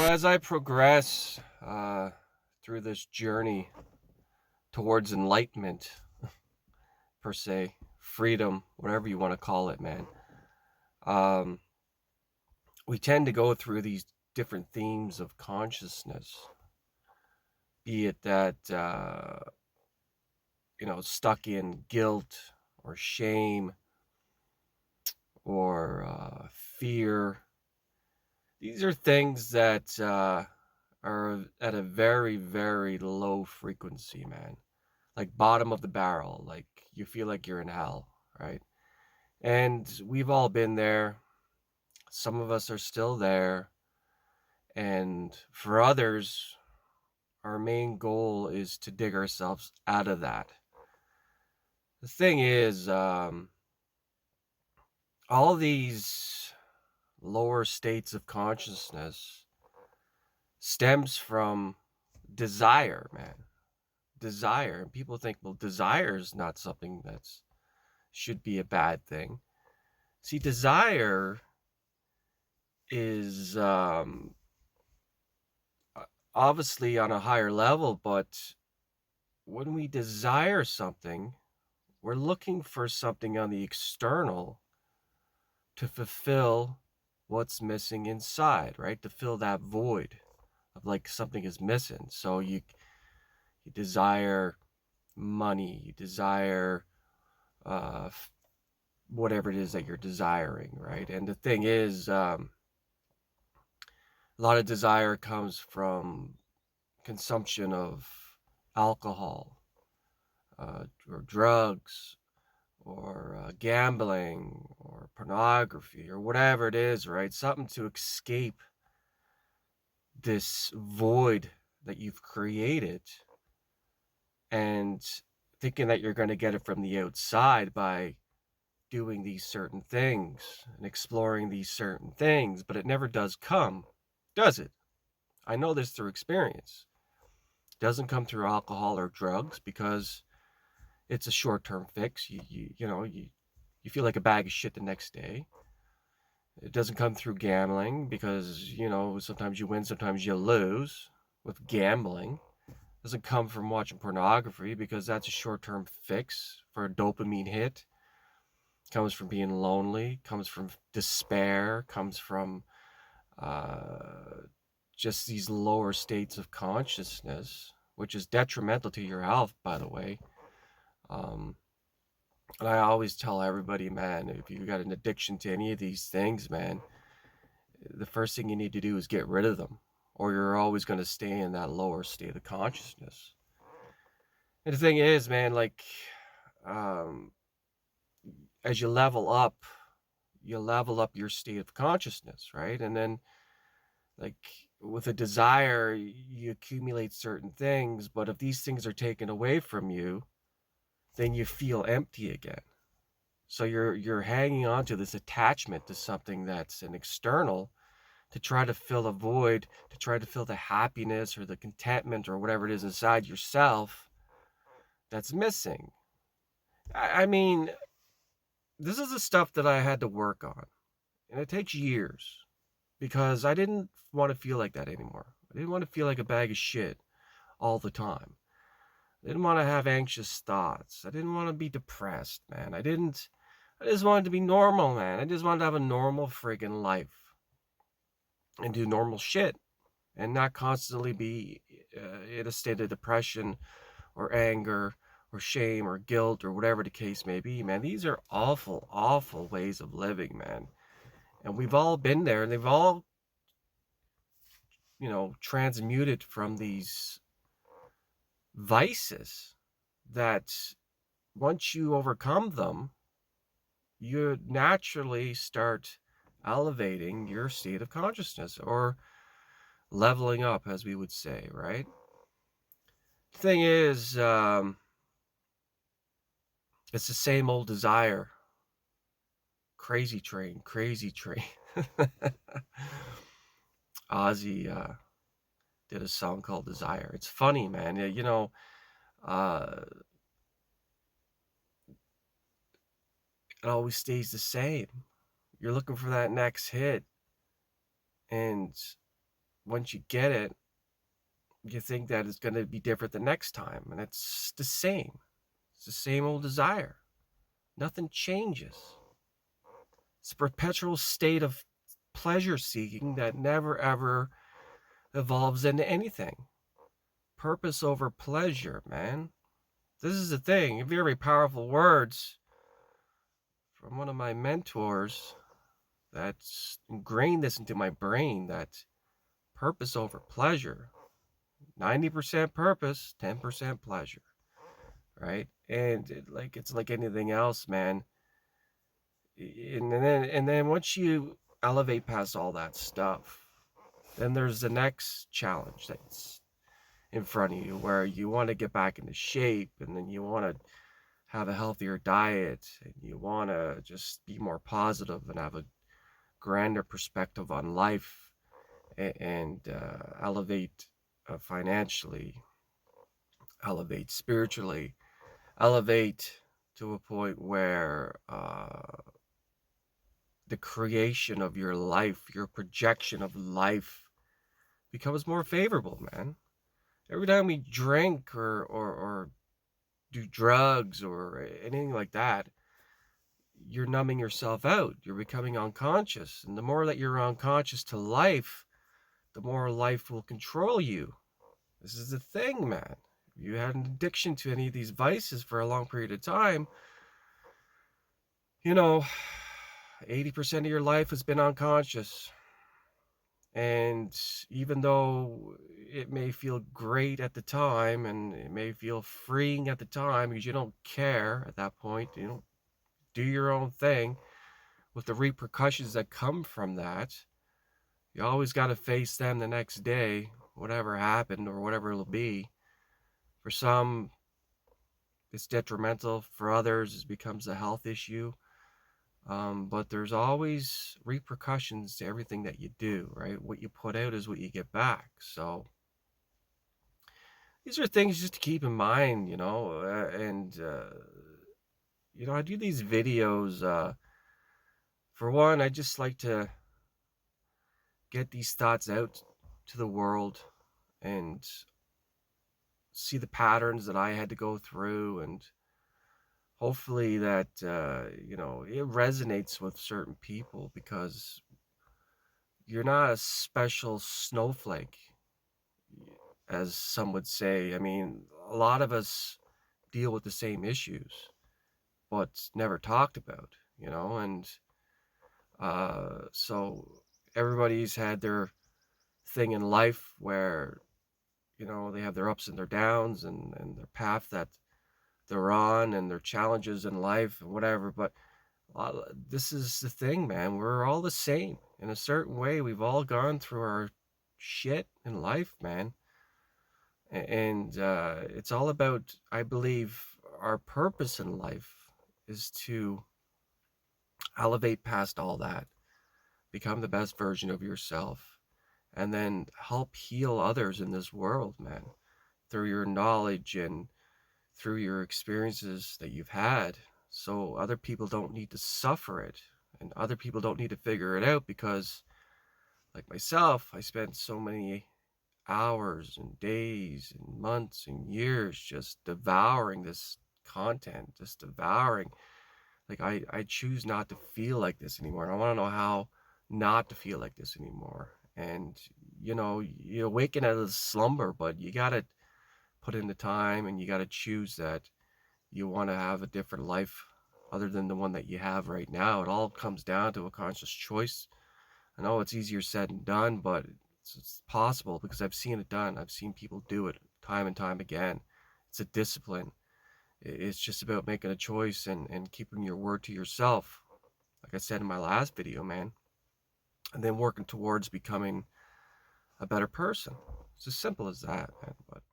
as I progress through this journey towards enlightenment, per se, freedom, whatever you want to call it, man, um, we tend to go through these different themes of consciousness, be it that, stuck in guilt or shame or fear. These are things that are at a very, very low frequency, man. Like bottom of the barrel, like you feel like you're in hell, right? And we've all been there. Some of us are still there. And for others, our main goal is to dig ourselves out of that. The thing is, all these lower states of consciousness stems from desire, man. Desire. And people think, well, desire is not something that's should be a bad thing. See, desire is obviously on a higher level, but when we desire something, we're looking for something on the external to fulfill what's missing inside, right? To fill that void of like something is missing. So you desire money, you desire uh whatever it is that you're desiring, right? And the thing is, a lot of desire comes from consumption of alcohol, or drugs, or gambling, or pornography, or whatever it is, right? Something to escape this void that you've created, and thinking that you're going to get it from the outside by doing these certain things and exploring these certain things, but it never does come, does it? I know this through experience. It doesn't come through alcohol or drugs because it's a short-term fix. You feel like a bag of shit the next day. It doesn't come through gambling because, sometimes you win, sometimes you lose with gambling. It doesn't come from watching pornography because that's a short-term fix for a dopamine hit. It comes from being lonely, comes from despair, comes from uh, just these lower states of consciousness, which is detrimental to your health, by the way. Um, and I always tell everybody, man, if you got an addiction to any of these things, man, the first thing you need to do is get rid of them, or you're always going to stay in that lower state of consciousness. And the thing is, man, like, um, as you level up your state of consciousness, right? And then, like, with a desire, you accumulate certain things, but if these things are taken away from you, then you feel empty again. So you're hanging on to this attachment to something that's an external to try to fill a void, to try to fill the happiness or the contentment or whatever it is inside yourself that's missing. I mean, this is the stuff that I had to work on, and it takes years because I didn't want to feel like that anymore. I didn't want to feel like a bag of shit all the time. I didn't want to have anxious thoughts. I didn't want to be depressed, man. I just wanted to be normal, man. I just wanted to have a normal friggin' life and do normal shit and not constantly be in a state of depression or anger or shame or guilt or whatever the case may be, man. These are awful, awful ways of living, man. And we've all been there, and they've all, transmuted from these vices that once you overcome them, you naturally start elevating your state of consciousness or leveling up, as we would say, right? Thing is, it's the same old desire. Crazy train, crazy train. Ozzy did a song called Desire. It's funny, man. Uh, it always stays the same. You're looking for that next hit, and once you get it, you think that it's going to be different the next time. And it's the same. It's the same old desire. Nothing changes. It's a perpetual state of pleasure seeking that never ever evolves into anything. Purpose over pleasure, man. This is the thing. Very powerful words from one of my mentors that's ingrained this into my brain, that purpose over pleasure. 90% purpose, 10% pleasure, right? And it's like anything else, man. And then once you elevate past all that stuff, then there's the next challenge that's in front of you, where you want to get back into shape, and then you want to have a healthier diet, and you want to just be more positive and have a grander perspective on life, and elevate financially, elevate spiritually, elevate to a point where the creation of your life, your projection of life becomes more favorable, man. Every time we drink or do drugs or anything like that, you're numbing yourself out. You're becoming unconscious. And the more that you're unconscious to life, the more life will control you. This is the thing, man. If you had an addiction to any of these vices for a long period of time, 80% of your life has been unconscious. And even though it may feel great at the time, and it may feel freeing at the time because you don't care at that point, you don't do your own thing, with the repercussions that come from that, you always got to face them the next day, whatever happened or whatever it'll be. For some, it's detrimental. For others, it becomes a health issue. But there's always repercussions to everything that you do, right? What you put out is what you get back. So these are things just to keep in mind, I do these videos. For one, I just like to get these thoughts out to the world and see the patterns that I had to go through, and hopefully that, it resonates with certain people, because you're not a special snowflake, as some would say. I mean, a lot of us deal with the same issues, but never talked about, and so everybody's had their thing in life where, they have their ups and their downs, and their path that they're on, and their challenges in life and whatever. But this is the thing, man. We're all the same in a certain way. We've all gone through our shit in life, man. And it's all about, I believe, our purpose in life is to elevate past all that, become the best version of yourself, and then help heal others in this world, man, through your knowledge and through your experiences that you've had, so other people don't need to suffer it, and other people don't need to figure it out. Because, like myself, I spent so many hours and days and months and years just devouring this content, just devouring. Like, I choose not to feel like this anymore, and I want to know how not to feel like this anymore. And you awaken out of slumber, but you gotta put in the time, and you got to choose that you want to have a different life other than the one that you have right now. It all comes down to a conscious choice. I know it's easier said than done, but it's possible, because I've seen it done. I've seen people do it time and time again. It's a discipline. It's just about making a choice and keeping your word to yourself, like I said in my last video, man, and then working towards becoming a better person. It's as simple as that, man. But